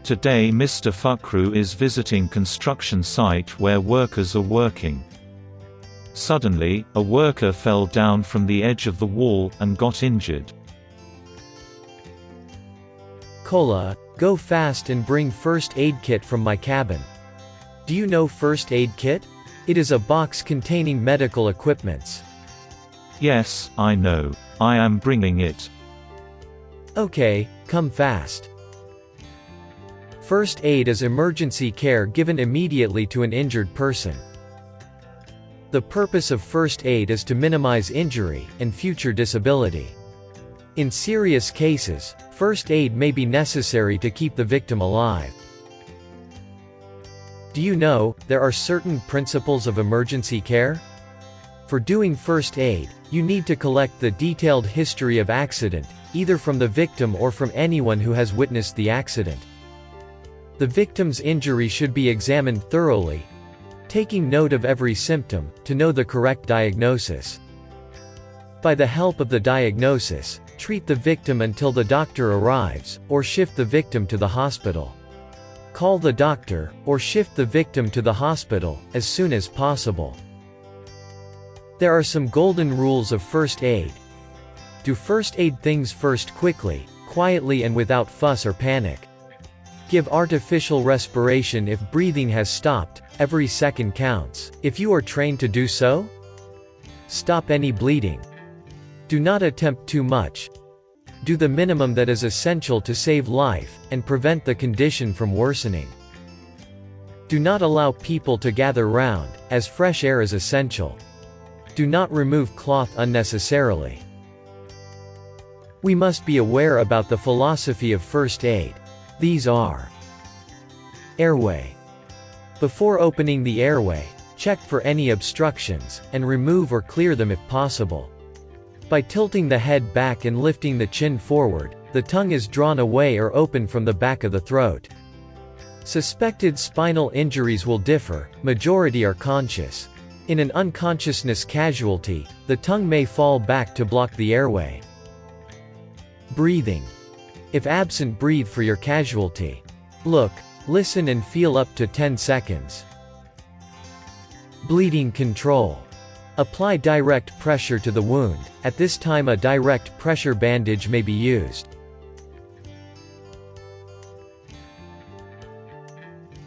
Today Mr. Fakru is visiting construction site where workers are working. Suddenly, a worker fell down from the edge of the wall and got injured. Kola, go fast and bring first aid kit from my cabin. Do you know first aid kit? It is a box containing medical equipments. Yes, I know. I am bringing it. Okay, come fast. First aid is emergency care given immediately to an injured person. The purpose of first aid is to minimize injury and future disability. In serious cases, first aid may be necessary to keep the victim alive. Do you know, there are certain principles of emergency care? For doing first aid, you need to collect the detailed history of accident, either from the victim or from anyone who has witnessed the accident. The victim's injury should be examined thoroughly, taking note of every symptom, to know the correct diagnosis. By the help of the diagnosis, treat the victim until the doctor arrives, or shift the victim to the hospital. Call the doctor, or shift the victim to the hospital, as soon as possible. There are some golden rules of first aid. Do first aid things first quickly, quietly and without fuss or panic. Give artificial respiration if breathing has stopped, every second counts, if you are trained to do so. Stop any bleeding. Do not attempt too much. Do the minimum that is essential to save life, and prevent the condition from worsening. Do not allow people to gather round, as fresh air is essential. Do not remove cloth unnecessarily. We must be aware about the philosophy of first aid. These are: airway. Before opening the airway, check for any obstructions, and remove or clear them if possible. By tilting the head back and lifting the chin forward, the tongue is drawn away or open from the back of the throat. Suspected spinal injuries will differ, majority are conscious. In an unconsciousness casualty, the tongue may fall back to block the airway. Breathing. If absent, breathe for your casualty. Look, listen and feel up to 10 seconds. Bleeding control. Apply direct pressure to the wound. At this time a direct pressure bandage may be used.